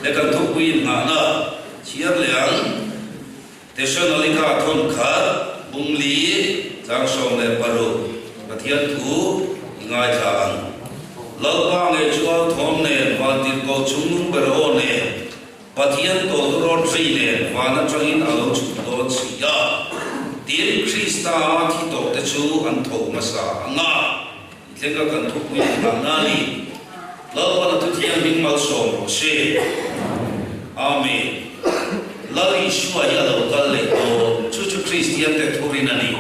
để cần thúc quy ngã na chia liang thế sơn là linh ca thôn khát bung lý giang sông lệ paru và thiên thủ ngài thang lâu ba ngày chúa thom nền và tiền cầu chúng bero nền và thiên tổ rốt tri nền và nó cho in alo chúng tôi chỉ ya tiền Christa thì tổ tế chú ăn thổ mà sa ngã thế các cần thúc quy ngã na li lâu ba là tu thiên minh mal sông hồ se amen lâu Yeshua ya lâu cả lệ tổ chú Christian te thurin ani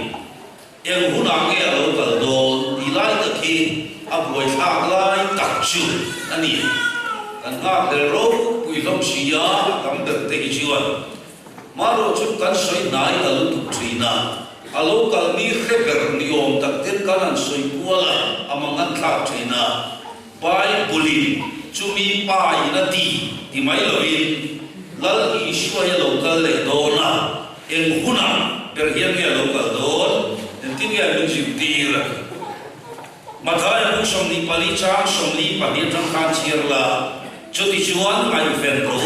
em hú nàng nghe lâu cả đồ đi lại được khi buổi thác lại tập trung anh em anh ngạc để rồi quý lòng xia cảm được thế cái chuyện mà rồi chúng ta soi nai là lúc truy na alo cả ni khép ni om tập tiên cả anh soi qua là amang anh thác truy na bài buli chumi bài na ti mai lovin lal Yeshua ya local le dona em hú nàng để hiện nghe local don em tin nghe mình chịu tiền mà thay anh sống đi Pali trang sống đi Pali trang khăn chiar là cho đi chuan anh phèn rồi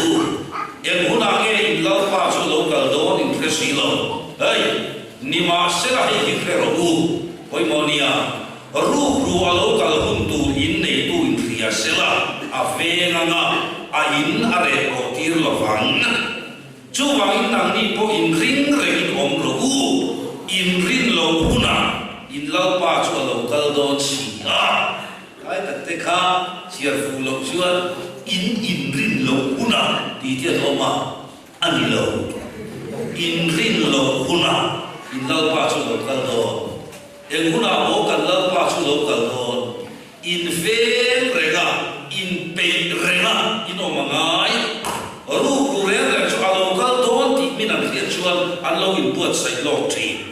em muốn nghe in lâu pa cho local đó in cái gì lâu ấy ni mà sẽ là cái cái rồi ôi monia ru local hun tu in này tu in kia sẽ là về nga in are có tir lo vang chú vang nang ni po in ring ring om rồi in ring lo huna in lâu pa cho local đó chỉ cái tất cả khác chia phụ lộc chuan in rin lo huna thì tiệt oma anh lo in rin lo huna in lâu pa cho local đó em huna bố cần lâu pa cho local đó in về rega in pe rega in oma ngai ru rega cho local đó thì mình làm thiệt chuan anh lo in buat sai lo tri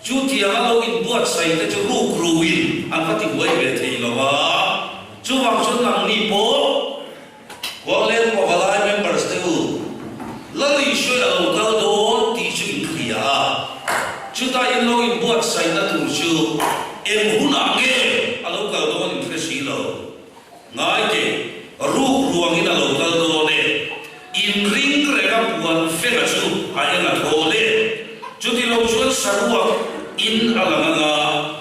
chú thiang alo in buat sai te chu ru ruin an pati huai ve thei lowa chu wang chun lang ni po kolen ko galai members te u lali shoi alo kal do ti chu in khia chu ta in lo in buat sai na tu chu em huna nge alo kal do in freshi lo ngai ke ru ruang in alo kal do ne in ring rega buan fe ga chu a ena thole chu ti lo chu sarua in alanga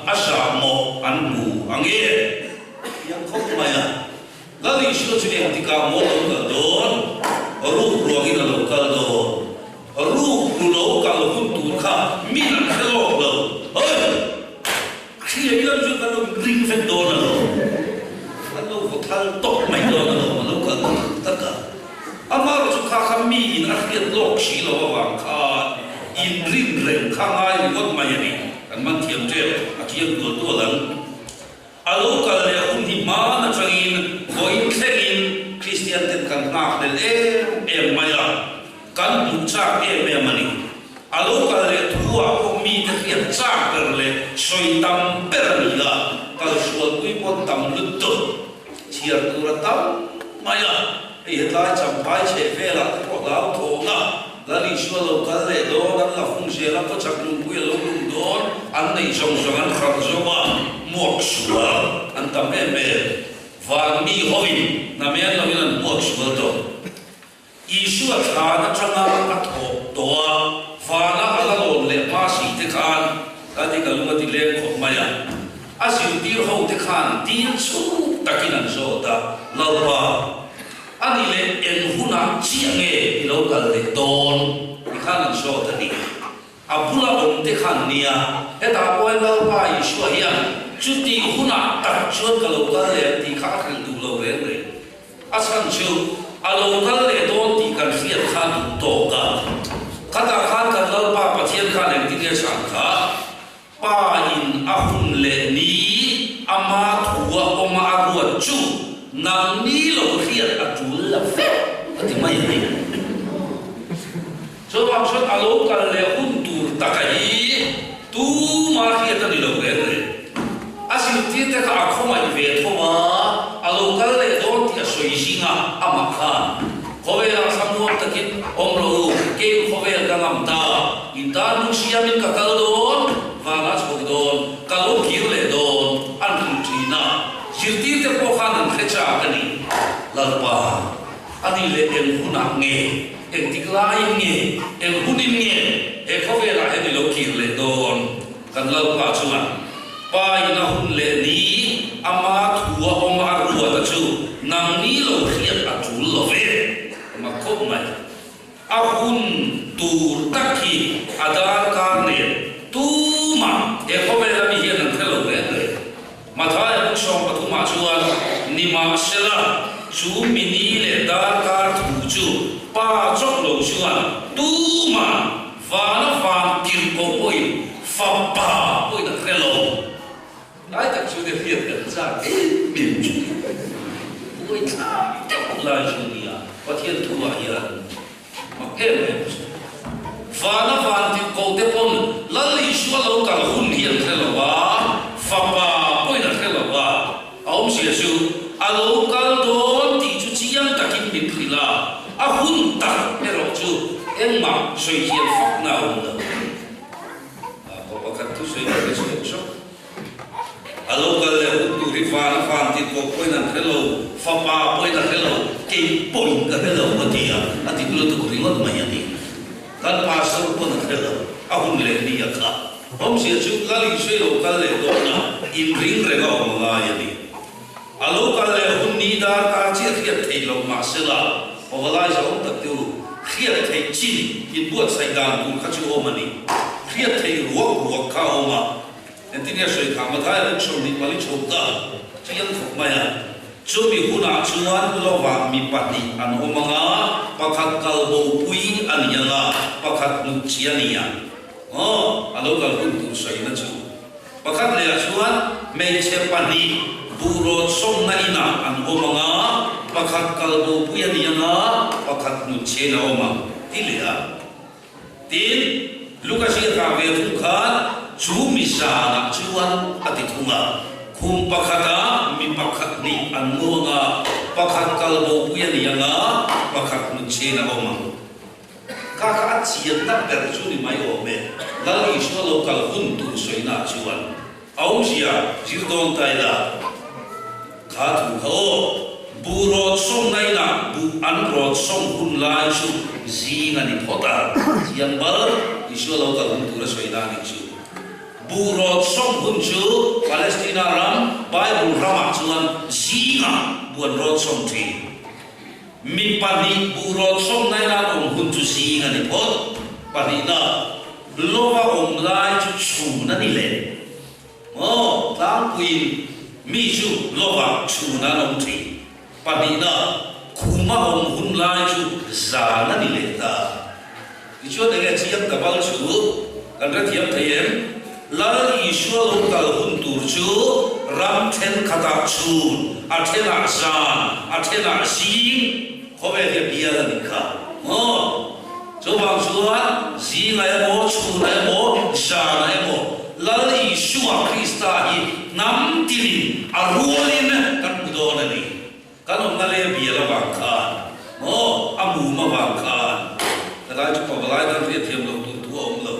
asa mo anbu ange yang khop maya lali shu chu ne tika mo lo don ru ruang in local do ru local hun tu kha min khelo lo oi khi ấy làm chuyện nó ring phép đồ là nó có thằng tốt mấy đồ là nó cần tất cả ama rồi chúng ta khám mi in ác liệt lộc xí lo vàng kha in ring reng khang ai ni got mai ni kan man thiam che a chiang tu lang alo ka le um hi ma na changin goin khlengin Christian ten kan nak le em maya kan bu cha em mani alo ka le thua ko mi te hian cha per le soi tam per ni la kal sual kui pon tam lut to chiar tu ra tam maya e lai cham pai che ve la ko la tho na lali shua lo kal le do nan la phung je la ko chak lung pui lo lung don an nei song song an khang zo ma mok shua an tam me van mi hovin na me lo in mok shua do i shua tha na changa a tho to fa na ala lo le ma si te khan ta di ka lu ti le kho ma ya a si ti ho te khan tin su takin an zo ta lo ba ani le en huna chiange local de don ikhan so tani abula on te khan nia eta boy la pa Yeshua hian chuti huna ta chon ka local le ti kha khan du lo re re asan chu a local le don ti kan hian khan to ka kata khan kan lo pa pathian khan le ti ke san kha pa in a hun le ni ama thua oma agua chu nang ni lo khiat atul la fe ati mai ni so wang so alo kal le hun tur takai tu ma khiat ni lo re asim ti te ka khoma ve thoma alo kal le don ti soi singa ama khan khowe la samu takin omro ke khowe ka ngam ta inta nu siamin ka kal don va la chok don kalo kir le don an thina Jirti te po khan an khecha kani lalpa ani le en huna nge en tiklai nge en hunin nge e khove la he lo kir le don kan lo pa chunga pa ina hun le ni ama thua oma ruwa ta chu nang ni lo khiat a chul lo ve ma khop mai a hun tur takhi adar kar ne tu ma e khove la mi hian an thelo ve ma thai bu shom pathuma chuan ni ma shela chu mini le dar kar thu chu pa chok lo chuan tu ma va na va tir ko poi fa pa poi na thelo lai tak chu de hiat kan cha e min chu poi cha la chu nia pathian thu a hian ma em va na va tir ko te pon la li shu lo kal hun hian thelo wa fa pa poi na thelo wa aum sia chu alo kal don ti chu chiang takin min khila a hun ta ero chu engma soi hian fak na um da ko pakat tu soi ka soi so alo kal le tu ri fan ti ko poi na hello fa pa poi na hello ke poi ka hello ma ti a ati tu tu ri ngot ma ya ni kan pa so ko na hello a hun le ni ya kha om sia chu kali soi lo kal le do na in ring re ga ma ga ya ni alo kal le hun ni dar ka chi khiat thei lo ma se la ovalai sa om tak tu khiat thei chi in buat sai dan ku kha chu o ma ni khiat thei ruak kha o ma entinia soi kha ma thai uk som ni mali chok da chiang thok ma ya chu mi huna chuan lo wa mi pati an o ma nga pakhat kal bo pui an ya nga pakhat nu chia ni ya alo kal hun tu soi na chu pakhat le chuan me che pani buro som na ina an omanga pakhat kalbo puya nianga pakhat nu chena oma tilea tin lukasi ka ve thum khan chu mi sa na chuan ati thunga khum pakhata mi pakhat ni an ngonga pakhat kalbo puya nianga pakhat nu chena oma ka ka chian ta ber chu ni mai ome lali sho lo kal hun tu soina chuan ausia jirdon taila khá thủ khổ bù rột sông này là bù ăn rột sông hun lai chu gì ngà đi phota chiang bờ đi xưa lâu cả hun tu ra soi na đi chu bù rột sông hun chu Palestine ram Bible rama chuan gì ngà buồn rột sông thi mi pani bù rột sông này là ông hun chu gì ngà đi phot pani na lova ông lai chu chu na đi lên tang queen mi chu lova chu na long thi pani na khuma hom hun lai chu za na ni le ta ti chu de ge chiam ka bal chu kan ra thiam thayem la ishwa lo kal hun tur chu ram then khata chu a thena zan a thena sing khobe ge bia la ni kha chu bang chuan zi lai mo chu lai mo za lai mo la ishwa krista hi nam tilin arualin kan udona ni kan om nale bia la wang khan amu ma wang khan la chu pa balai kan ri thiam lo tu om lo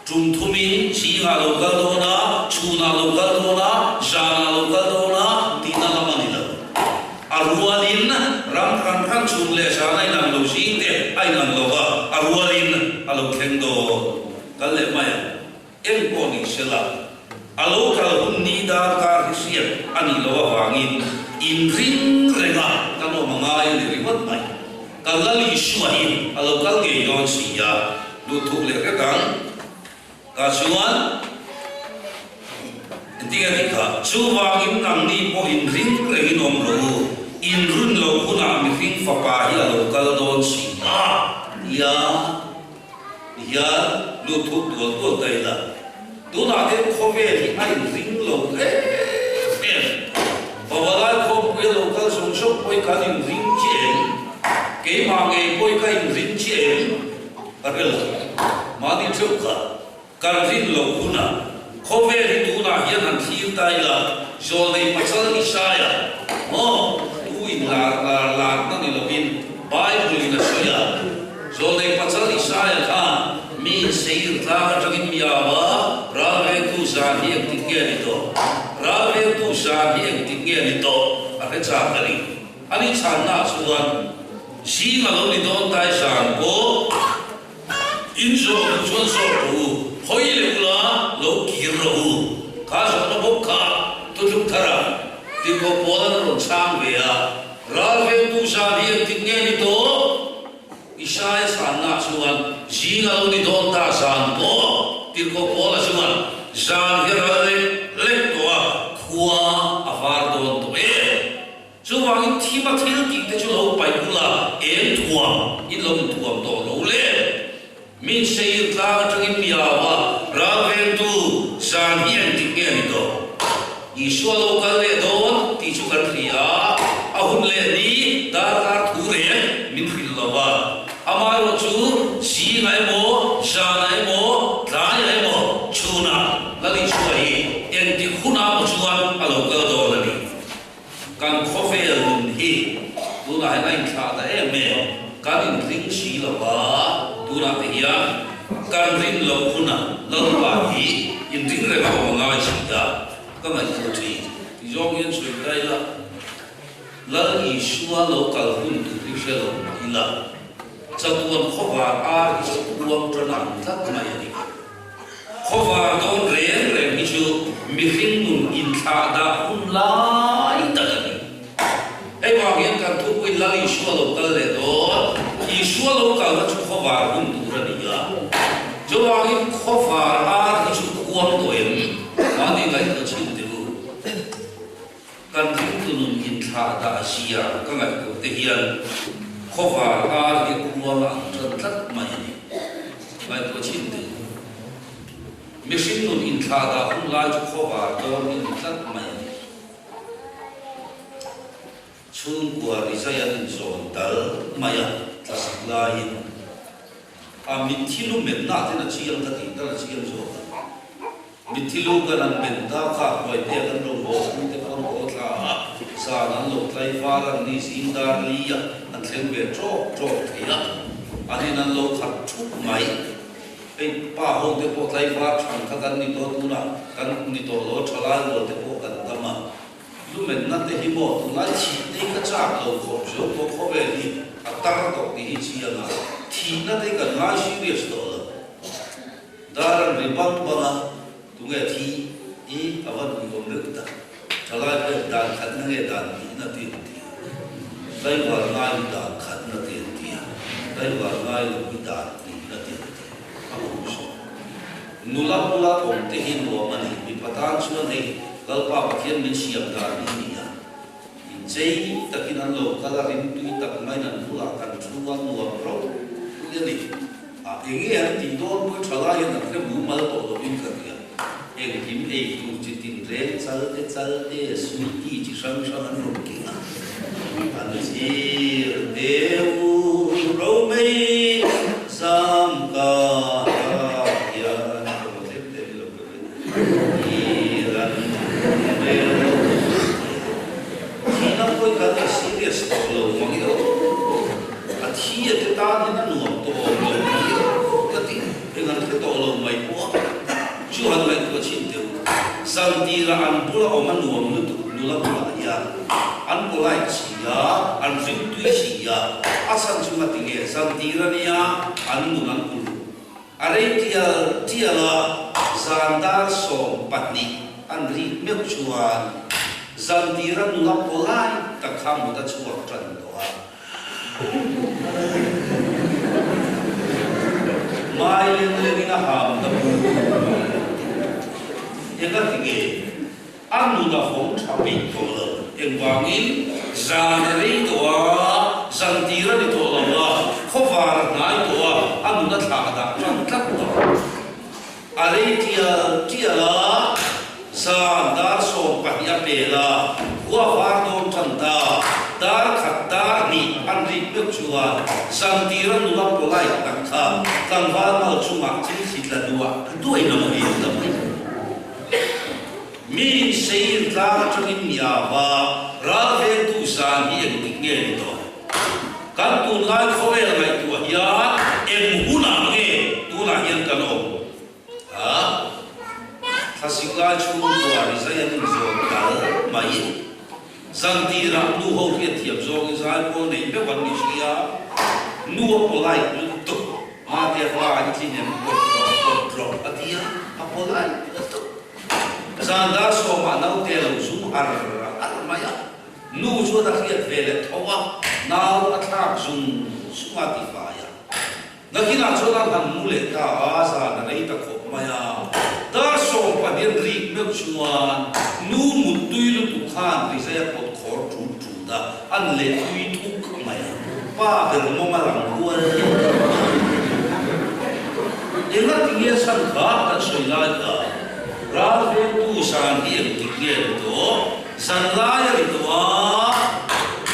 tum thumin chi nga lo kal do na chu na lo kal do na ja na lo kal do na ti na la mani lo arualin ram kan chun le sa nai nam lo sing te ai nan lo wa arualin alo kheng do kal le mai en ko ni sela alo kal hun ni da ka hisiat ani lo wangin in ring rega kano mangai ni riwat mai kalali shuahin alo kal ge yon sia lu thuk le ka kang ka chuan tiga dikha chu wangin nang ni po in ring regin om ro in run lo kuna mi ring fa pa hi alo kal don sia ya lu thuk do tai la tu na de khove hi ai ring lo babalai khom pui lo kal song shop poi ka in ring chen ke ma ge poi ka in ring chen arel ma di thuk ka kal ring lo kuna khove ri tu na hian han thir tai la zo nei pasal isaya tu in la na ni lo in bible in asaya zo nei pasal isaya ka mi seir ta jagin miyawa rave tu sa hi ek tikya ni to rave tu sa hi ek tikya ni to ate cha kali ani ni chana suan si ngalo ni don tai san ko in so chon so ru hoi le ula lo ki ro ka so na bokha tu thuk thara ti ko polan ron sang ve a ra ve tu sa ni ti nge ni to isai sana suan si ngalo ni don ta san ko ti ko pola suan san he ra le to a khua a var don to e so wang ti ma thil ti te chu lo pai ula en thuam in lo thuam to lo le min sei tla tang in mia wa ra ve tu san hian ti nge ni to i so lo ka le don ti chu kan ria a hun le ni da ka thu re min khil lo wa ama ro chu si ngai mo sa ngai mo la ngai mo chuna la li chu ai en ti khuna mo chuan a lo ka do la ni kan khofe lun hi tu na hai tha da e me kan in ring si lo wa tu na te ya kan ring lo khuna lo wa hi in ring re ba nga chi da ka ngai ko thi yong yen sui dai la la i shua lo kal hun tu ri she lo ila cha tuan khowa a i tuam tran thak mai ni khowa don re mi chu mi hing nun in tha da hun lai ta ni ai wa gen kan thu pui la i shua lo kal le do i shua lo kal la chu khowa hun tu ra ni ya jo wa gen khowa a i chu tuam do em ma ni lai ta chin de bu kan thu tu nun in tha da sia ka ngai ko te hian khowa a i kuwa la tran thak mai ni lai to chin de machine nun in tha da hun lai chu khowa do in thak mai ni chun kwa risaya din zon dal maya tasla in a mithilu men na te na chiam ta ti ta chiam zo mithilu ka nan men da kha hoi te kan ro bo te kan bo tla sa nan lo tlai fa ran ni sin da li ya an thleng ve tro tro thia ani nan lo khat thuk mai ei pa ho te po tlai fa chang kha kan ni to tu na kan ni to lo thala lo te po kan tama lu men na te hi mo tu lai chi te ka cha lo ko jo ko ko ve ni a tar to ni chi ya na thi na te ka na shi ve sto dar ri bang ba tu nge thi e awan ni ko ne ta chala pe dan khat na nge dan ni na ti dai wa na ni dan khat na ti ti dai wa na ni dan ni na ti amu so nula nula om te hi no mani bi patan chu nei galpa pathian min siam da ni ya jei takin an lo kala rin tu tak mai nan pula kan chuwa nuwa ro ni ni a enge an ti don ko chala ya na ke mu mal to do bin ka ya eng him e tu chi tin re chal te su ti chi sang sang an ro ki na an ji deu ro mei sam ka ya na ko te lo ko ni ran Tina koi kada serious to lo mangi do. A thia te ta ni na nuam to lo mangi do. Kati engan te to lo mai po. Chu han lai ko chin te. Santi la an pula o man nuam nu tu nu la pula ya. An pulai chi ya, an ring tu chi ya. Asan chu mati ge santi ra ni ya an nu nan pulu. Are tia la zandar so patni an ri mek chuan zandiran la polai ta kham ta chuak tran do a mai le ni na ham ta ye ka ti ge anu da hong cha bi to le en wangin zanari to a zandiran to la kho var nai to a anu da tha da tran tlak to are tia la sa dar so pahya pela wa war don chanta dar khatta ni an ri pe chuwa santiran nu la polai tak kha kan wa ma chuma chin sit la duwa doi na mo yin da mai mi sei la chungin ya wa ra ve tu sa ni en ti nge ni to kan tu lai khoe la mai tu ya em huna nge tu la hian kan o ha Hasikla chung tua risaya ni zo dal mai santi ra nu ho kia thiệp zong izai ko nei pe wan ni sia nu polai tu ma te fa ni chen ko atia polai tu zanda so ma nau te lo zum ar maya nu chu da khia vele thowa nau athak zum sumati fa ya nakina chola kan mule ka asa na nei ta ko maya da so pa den ri me chuan nu mutui lu tu khan ri sa ko khor tu da an le tui tu maya pa de mo ma lang ko ena tinge san kha ta soi la ka ra ve tu san hi ti ke to san la ya ri to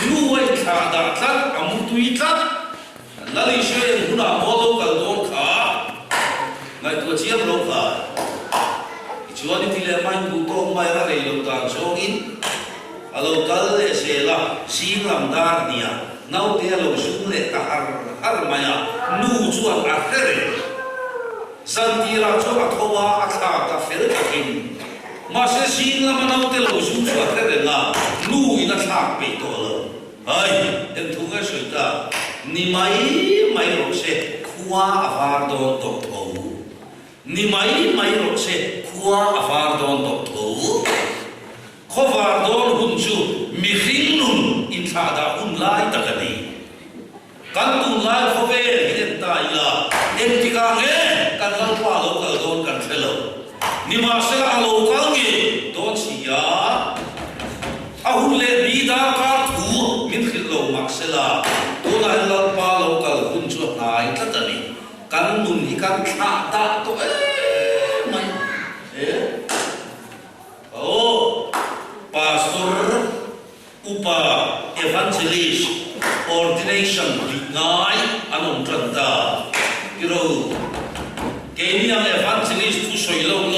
nu wai kha da tlat amu tui tlat la li she hu na mo lo ka do kha ngai tu chiam lo kha chuan ni le mai bu to mai ra le lo ta chong in alo kal le se la si lam dar nia nau te lo sung le ta har maya nu chuan a khere santi ra cho a thowa a kha ta fel ka kin ma se si lam nau te lo sung chu a khere la nu ina thak pe to lo ai em thu ga soi ta ni mai ro se khuwa a var do to tho ni mai ro se khuwa a var do to tho khovar don hun chu mi khing nun in tha da hun lai ta ka ni kan tu lai khove hi ta ila em ti ka nge kan kal pa lo ka don kan thelo ni ma se a lo ka nge don chi ya a hun le bi da ka thu min khil lo mak se la to lai la pa lo ka hun chu nai ta ta ni kan nun hi kan tha ta to mai pastor upa evangelist ordination ngai anom tranta kiro kemi ang evangelist tu soi lo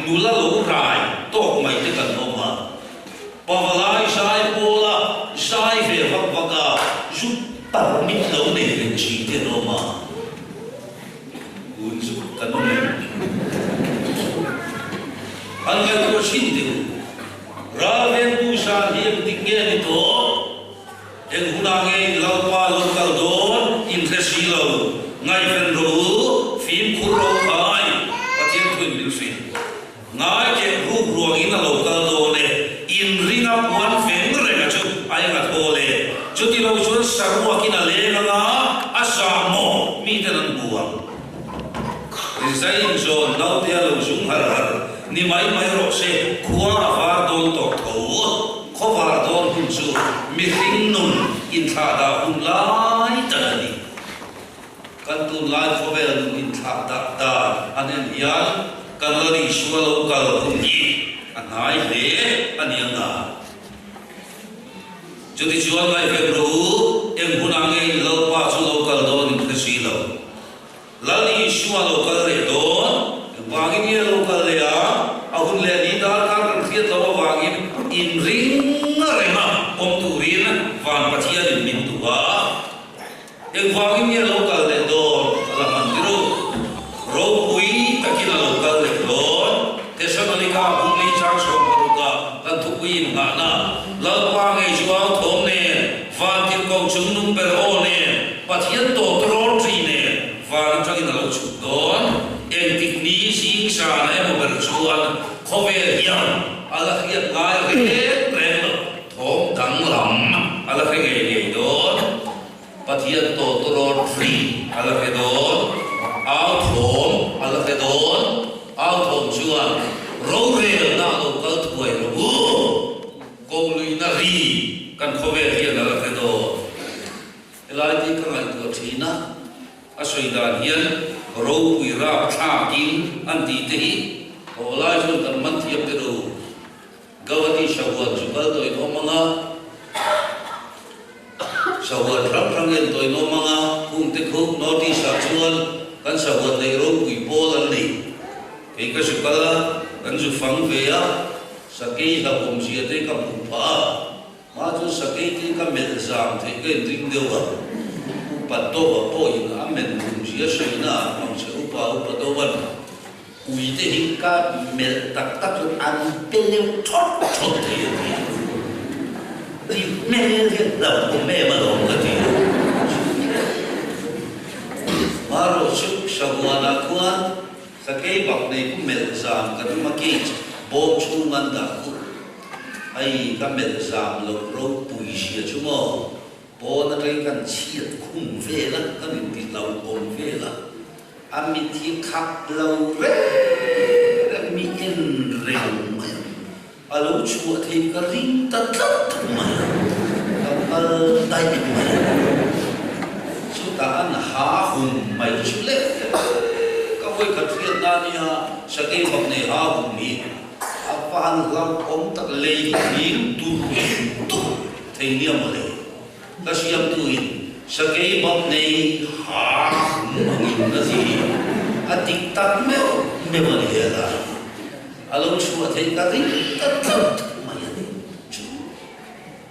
nula lo rai tok mai te kan oma pawalai sai pola sai ve vaka ju permit lo ne ren chi te roma un su kanon an ga ko shin de raven tu san hi tingge ni to en hunange lalpa lokal don interesi lo ngai fen ro film khuro khai patien thun bil fi ngai ke ru ruang in lokal do le in ringa puan fen re ga chu ai ga thole chuti lo chun sarwa kina le nga asa mo mi tan buang design zo nau te lo jung har ni mai ro se khuwa va don to tho khowa don hun chu mi hing nun in tha da hun lai ta ni kan tu lai khovel nun in tha da anen hian kan la ri shwa lo ka hun ni anai le anianga jodi chuan lai fe ro em hunange lo pa chu lo ka don in khasi lo la ri shwa lo ka re don wangin ye lo ka le a ahun le ni dar kan khiat lo wangin in ring rema om tu rin van pathia din min tu ba en wangin ye lo ka le do ala man ro ro pui takina lo ka le do te samalika bumi chang so maruka kan thu pui na na la pa ngai jwa thom ne van tin ko chung nung per o ne pathia to tron tri ne van chang in lo chu don en tikni sing sa na mo ber chuan khove hian ala khia ngai re thom dang lam ala khe ngai nei don pathia to ron free ala khe don ao thom ala khe don ao thom chuan ro re na lo kal thuai ro bu ko lui na ri kan khove hian ala khe do elai ti ka ngai to thina asoi dan hian ro pui ra tha kin an ti te olai chun kan man thiam te ro gawati shawat jubal doi no manga shawat rang en doi no manga hum te khuk notice a chuan kan shawat nei ro pui bol an nei ke ka shukala kan ju fang ve ya sakei la bom sia te ka mu pa ma chu sakei ti ka mel zam te ke ding dewa pato po in amen bom sia seina ang se upa do ban ui te hingka mel tak tak an peleu thot thot te thì mẹ là của mẹ mà lòng cái gì mà rồi chúc sao na quan sa cái bọc này cũng mẹ giảm cái mà cái bộ chung ăn đã cũng ai cái mẹ giảm lâu lâu bùi xia chứ mà bộ nó cái chiết khung về là cái mình bị lâu ôm về là anh mình thì khắp lâu rồi mình yên rừng mà lâu chùa thì cái rinh tất tất mà tay mình mà chúng ta ăn há hùng mày chút lệ các voi cắt phiền na nia sẽ cái bọc này há hùng mi apa ăn lâu ôm tắc lấy miếng tu thấy nia mà lấy cái siam tu in sẽ cái bọc này há hùng mà cái gì atik tak me mà lấy là lâu chùa thì cái rinh tất tất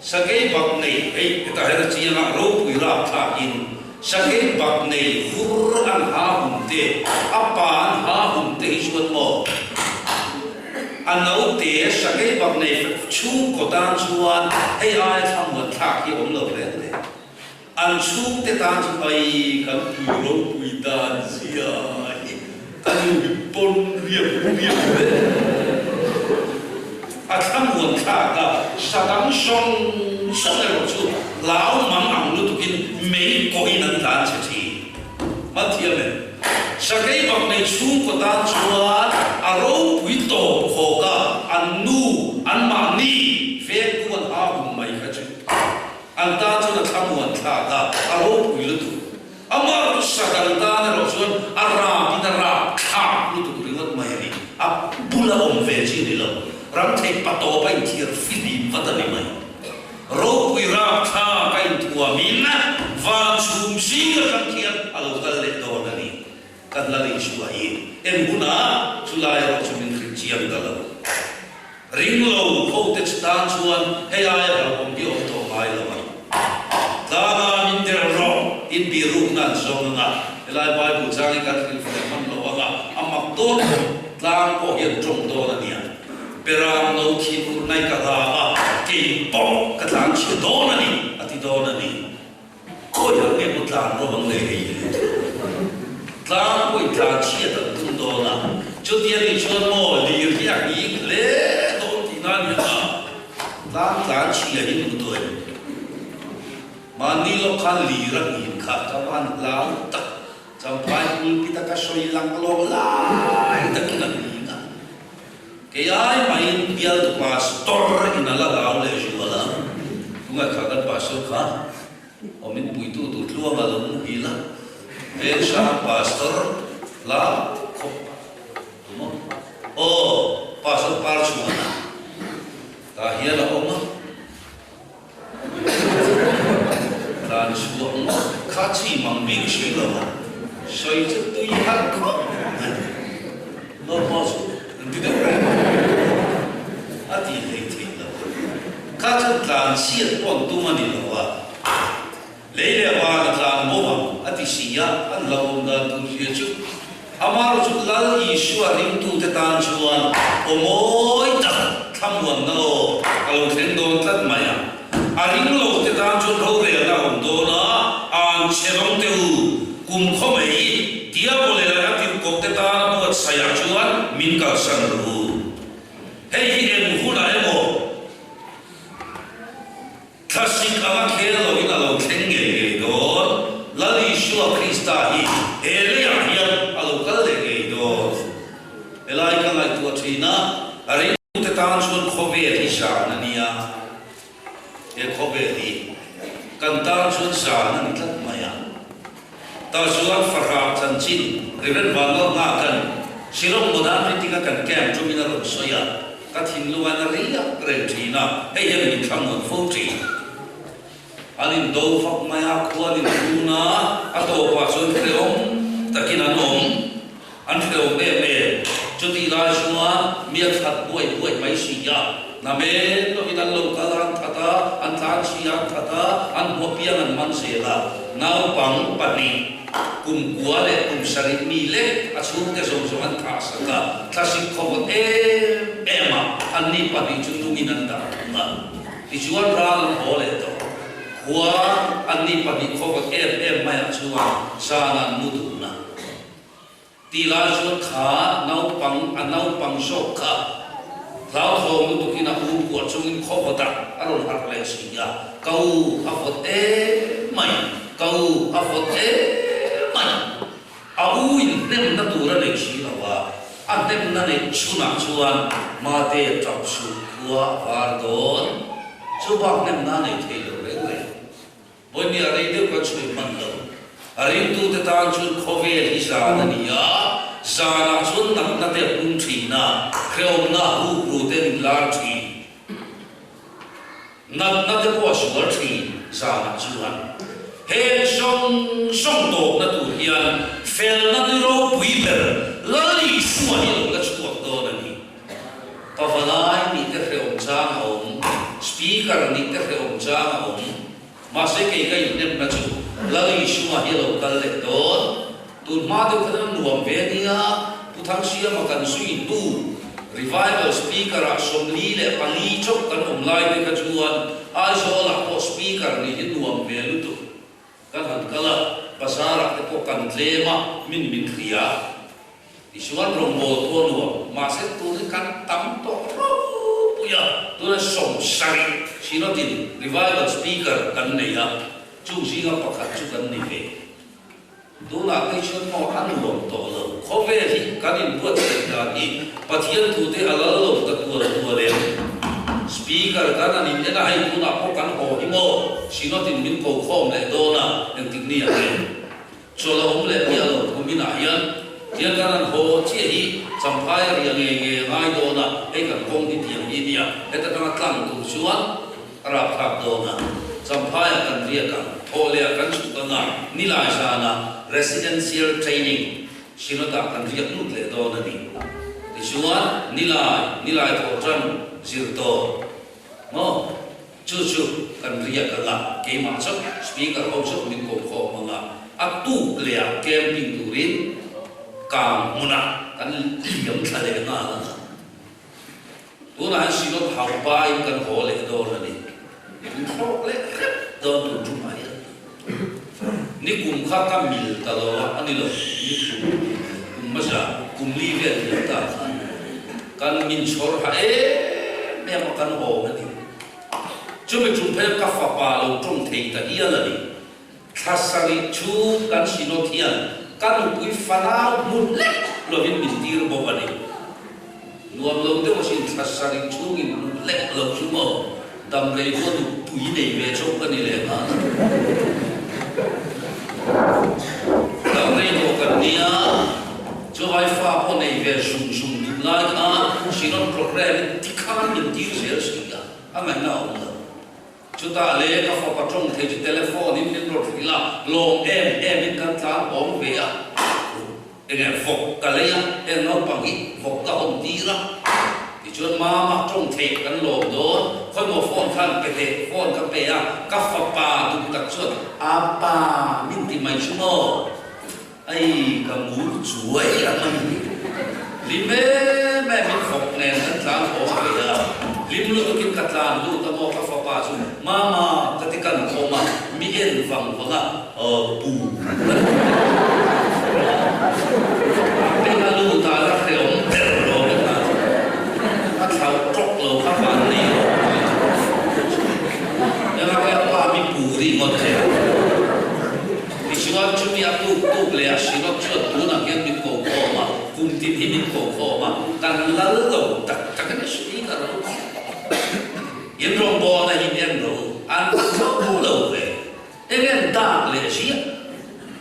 Sagai bak nei ei ta hera chianga ro pui ra tha in sagai bak nei hur an ha hum te apa an ha hum te chuan mo anau te sagai bak nei chu ko tan chuan ei ai tham mo tha ki om lo le an chu te tan chu ai kan pui ro pui dan sia kan pon riam tham nguồn khác là sa đắng song song này một chút lão mang ăn lúc kia mấy coi năng đàn sẽ gì mất thiệt này sa cái bậc này xuống của ta chuan aro quý tổ khổ cả ăn nu ăn mà ni về cuốn áo mày cái chứ ăn ta cho là tham nguồn khác là aro quý lúc amma tu sa đắng ta này rồi chuan ara kita ra khác lúc tụi nó mày đi bula om về chi đi lâu ram thei pato pa in thir filim vatani mai ro pui ra tha ka in tua min va chum singa kan thian alo kal le do na ni kan la ri shu ai em buna chulai ro chumin khri chiam da lo ring lo ho te stan chuan he ai ra om bi om to mai lo ma ta na min der ro in bi ru na zong na elai bai bu chang ka thil fa man lo wa amak to tlang ko hian trong do na ni Perang no kipu nai kala ke pom katlang chi do na ni ati do na ni ko ya me mo tlang ro bang le tlang ko tlang chi da tun do na chu tian ni chuan mo li ri ya ni le do ti na ni na tlang chi ya ni mu do ma ni lo khan li ra ni kha ta ban la ta cham pai ni kita ka soi lang lo la ta na cái ai mà in bial tu pastor in ala lao le juala tunga khagat pastor kha omin pui tu tlua ma lo mu hila ve sha pastor la khop mo o pastor par chuana ta hia la oma dan suang kha chi mang big shi lo ma soi chu tu ha kho no mo Tidak ati leiting la kacang tlan siat pon tu mani lawa leile wa tlan mo ati sia an law da tu sia chu amar chu lal ishwa rim tu te tan chuan omoi ta thamwan no alo theng don tlat maya aring lo te tan chu ro re na om do na an cherong te u kum khomei dia boleh la ati ko te tan mo saya chuan min ka san ru hei em huna emo kasih ala kela lo ina lo kenge don lali shua Krista hi ele ya alo kale ge don elai ka lai tu china ari te tan chun khove hi sha na nia e khove hi kan tan chun sha na ni tlat maya ta suat farha chan chin riven walo nga kan silong modan ritika kan kem chumina ro soya ka thin luan ria krechina hey ya ni thang on fo tri anin do fak maya khuan in tuna ato pa chon kreom takina nom an kreom me chuti la shuma mia khat boi mai si ya na me no idan lo kalan thata an than si ya thata an bopian an man se la nau pang pani kum kuale kum sari mi le achum te som som an tha sa ta si khobot ema an ni pani chundung in an da ti chuan ral ho le to khua anni pani kho ka em mai chuan sana mudu na ti la chuan kha nau pang so kha lao tho mudu kina u ko chung kho ta aron har le sia kau afot mai kau afot mai au in nem na tu ra le chi la wa atem na le chuna chuan ma te trap su khua var don chu bak nem na le thei lo le le bon ni ari de ko chui man lo ari tu te tan chu khove hi sa na ni ya sa na chun na te un thi na khreom na hu ru te ni lar thi na te ko su war thi sa na chuan he song do na tu hian fel na ni ro pui ber la li su ni lo la chu do na ni pa valai ni te khreom chang hom speaker ni te khreom chang hom ma se ke kai nem na chu la li su ma hi lo kal le do tu ma de khan nuam ve ni a tu thang sia ma kan sui tu revival speaker a som li le pali chok kan lai de ka chuan ai so la ko speaker ni hi nuam ve lu tu kan han kala pasara te ko kan tlema min khria isuan rombo to nuam ma se tu ni kan tam to ya tu na som sari sino tin revival speaker kan nei ya chu si ga pakhat chu kan ni ve tu na kai chun mo an nuam to lo kho ve hi kan in buat da ni pathian tu te ala lo ta tu le speaker kan ani ne na hai tu na ko kan ho hi mo sino tin min ko khom le do na eng tik ni a le cho lo om le ya lo ko min a hian hian kan ho che hi champai ri nge ngai do na e kan kong ti tiang ni nia e ta kan tlang tu chuan ra phak do na champai kan ria kan ho le kan chu kan na ni lai sa na residential training sino ta kan ria nu le do na ni ti chuan ni lai tho chan zir to mo chu kan ria kan la ke ma chok speaker ho chok min ko kho ma nga atu le camping turin kam muna kan liam thale na la tu na si lo hau pai kan ho le do na ni ho le do tu mai ni kum kha ka mil ta lo ani lo ni kum ma sa kum li ve ta kan min chor ha me ma kan ho na ni chu me chung phe ka fa pa lo trong thei ta ia la ni thasari chu kan si no thian kan pui fanau mun le lo hin min tir bo ba ni nuam lo te mo sin thasari chu in le lo chu mo dam le ko du pui nei ve chok ka ni le ha dam le ko kan nia chu vai fa po nei ve sum ni lai ka sinon program tikhan min tir se si ya amai na o chúng ta lấy các phòng vật trong thế telephone in đến rồi thì là lồng em in căn thang bóng về à em phục cả lấy em nó bằng ít phục cả hồng tí ra thì chuyện mà trong thế căn lồng đó khôi một phone khăn cái thế phone cái bè à các phòng bà tụi các chuyện à bà mình thì mày chú mò ai cả muốn chuối à mình lim mẹ mình phục nè căn thang bóng về à lim lu kin katlan lu ta mo ka fa pa chu mama katikan khoma mi en wang wanga pu pe na lu ta la khreom ter ro na a thau trok lo ka fa ni ya la ka pa mi pu ri ngot the ni chua chu mi atu tu le a shi no chu tu na ken mi ko khoma kum tin hi mi ko khoma kan la lo tak tak na shi ka ro yên rong bò này yên rồi ăn thâu đủ lâu về em nghe ta lệ gì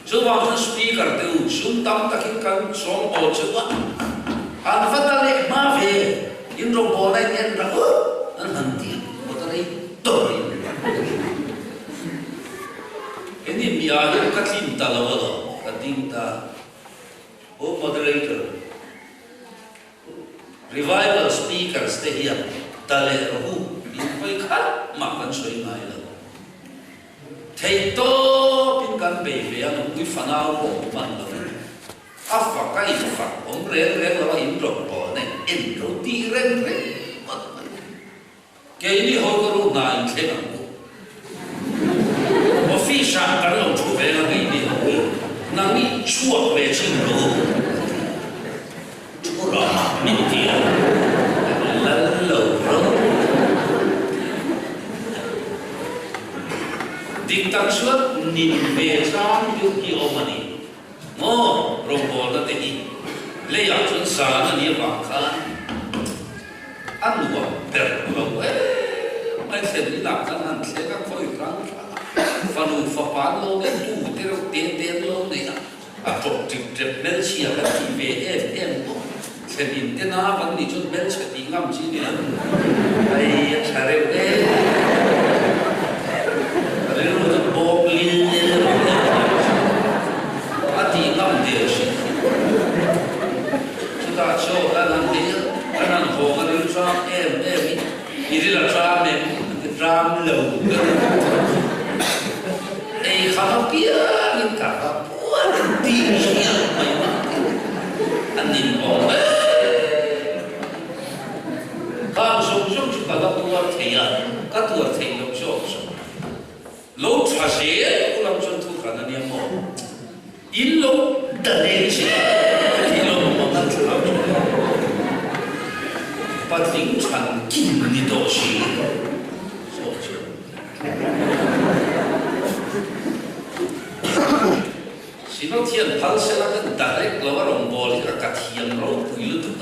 chú vào chú speaker tiêu xuống tâm ta khi cần sống ở chỗ ăn phát ta lệ ma về yên rong bò này yên ra ăn hẳn tiền một ta đây tội cái gì mi ai cũng cắt tim ta lâu rồi cắt tim ta ô moderator revival speakers stay here ta lệ rồi phải khát mà vẫn suy ngay là thầy to bên cạnh bề về nó cứ phản áo của mình là áp vào cái phạt ông rèn là in rộng bỏ này in đầu tiên rèn mất cái này họ có lúc nào anh thấy không office à cái lòng chú về là cái gì năng đi chuộc về chim lúa chú rõ mình tiền lần lâu rồi định tăng suất nhìn về sang yêu kỳ ông này mô rồng bò là thế lấy áo chân sa là nhiều vàng khăn ăn uống đẹp lâu mai sẽ đi làm cái ăn sẽ các khối răng phần phần bán lâu đến tu thế đâu tiền lâu này à trộn trực bên chia cái gì về em sẽ nhìn thế nào vẫn đi chút bên sẽ đi ngắm chi nữa ai sẽ đều đấy rồi nó bốc lên à đi ngắm điều gì chúng ta cho cái làm gì cái làm hồ cái điều cho em đi là ra này ram lâu ai khám bia những cả các buôn tiền gì vậy mà anh nhìn ông ấy các sông chúng ta đã tua thấy à các tua thấy lâu rồi lâu cha sẽ cũng làm cho thu cả anh em mò in lâu đợt này chứ in lâu mà ăn chút lắm bắt tính thành kinh đi đồ gì xin ông thiên phật sẽ là cái direct là vào đồng bò thì là cắt hiền rồi quý lắm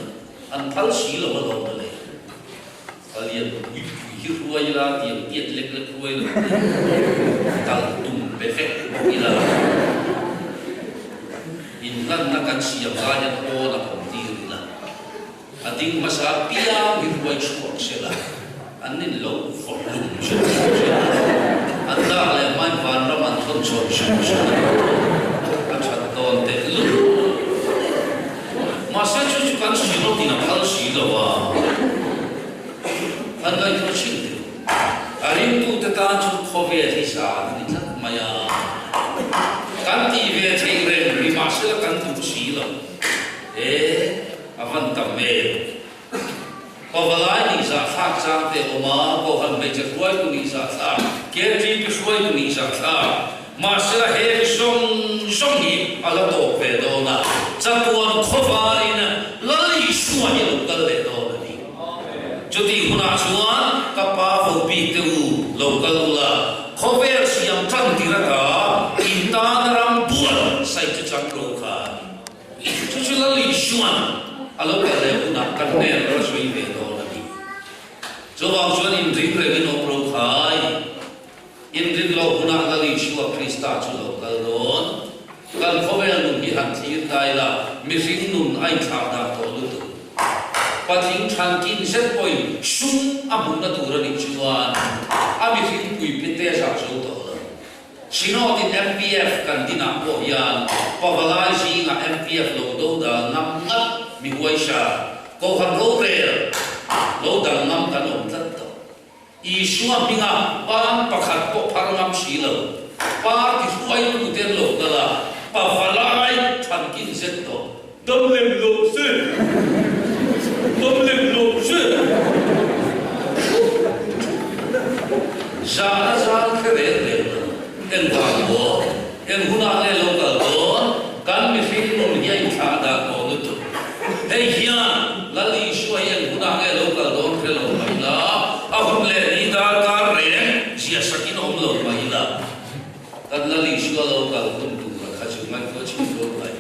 anh phật sĩ là vào đồng bò này phật liền quý ruồi là tiền tiết lệch ruồi là tăng tung bế phép quý là in ngăn ngăn siam ra nhận ô là không tiền là anh tin mà sao bia quý ruồi chuột sẽ là anh nên lâu phật lùng sẽ anh ta lại mai van ra man thôn chuột sẽ còn để lúc mà sẽ cho chúng ta sử dụng thì nó phải sử dụng à anh ấy có chuyện gì à riêng tu tự ta chúng khó về thì sao thì chắc mà ya căn thì về thì về vì mà sẽ là căn tu sử dụng à vẫn tầm về có vài những giải pháp sang thế mà có hơn bây giờ quay cũng những giải pháp kia thì bị quay cũng những giải pháp mà sẽ là hệ song nhị à là tổ về đó là chắc tuần khó phá đi nè lấy xua như lúc đó về đó là đi cho thì hôm nay xuân các bà phụ bị tiêu lâu cả là khó về siam chân thì là cả in ta làm buồn sai cho chẳng lâu cả cho chứ là lấy xuân à lâu cả là hôm nay cần nên là suy về đó là đi cho vào xuân in riêng rồi cái nó lâu khai in rin lo huna la li chua Krista chu lo kal don kan khovel nun hi han thir tai la mi ring nun ai tha da to lu tu pathing than kin set poi sum amun na tu ra ni chuan a mi ring pui pete sa chu to la sino tin MPF kan dina po yan pawalai si nga MPF lo do da nam ngat mi huai sha ko han ko re lo da nam kan om tat Isua minga pan pakhat po parangam silo par ki suai tu ten lo kala pa falai than kin set to dom lem lo se za khere le en ba mo en huna le lo ka don kan mi fin no yai tha da ko lu tu hey hian lali suai en huna le lo ka don khe lo mai la ahum le ni da ka re zia sakin om lo mai la kan lali suai lo ka kun tu ka kha chu mai ko chi lo mai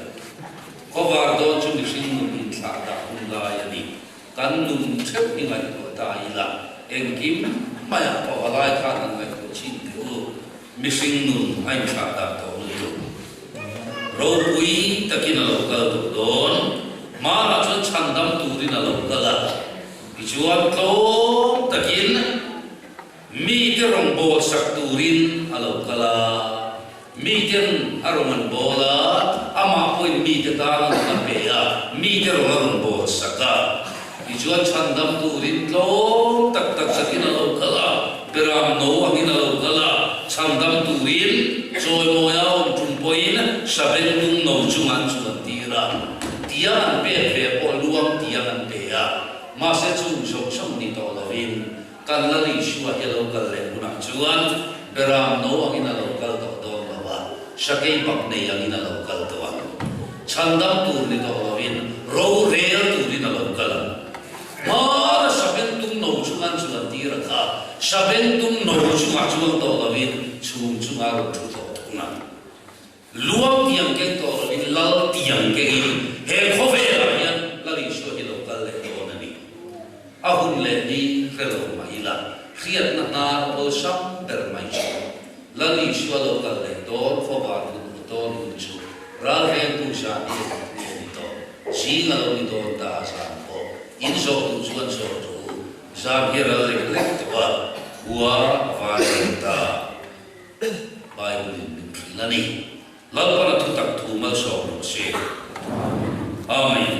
ko var don chu mi sin nu in tha da hum la ya ni kan nun thep ni ngai ko ta i la en kim mai pa lai kha nan ngai ko chi tu mi sin nun ai tha da to lo ro pui takin lo ka don ma la chu chan dam tu rin lo ka la chuan to takin mi te rong bo sak turin alo kala mi ten arongan bola ama point mi te ta na pe ya mi te rong bo saka chuan chandam turin to tak tak sakin alo kala peram no angin alo kala chandam turin joy moya on tum point saben nung no chungan chuan tira tian pe pe po luam tian pe ya ma se chung song song ni to lovin kan la li shua he local le una chuan beram no angina local to do lawa shakai bak nei angina local to wa chandam tu ni to win ro rel tu ni local ma saben tum no chuan chuan ti ra kha saben tum no chuan chuan to win chung chunga ro thu to na luang tiang ke to win lal tiang ke he khove la yan la li shua he local le to na ni ahun le ni relo mai la khiat na na o sam der mai chu la li shua local le to fo ba to chu ra he tu sha ni to si na lo ni to ta sa ko in so tu chuan so tu za he ra le to wa wa va ta bai ni la ni la pa tu tak tu ma so no se amen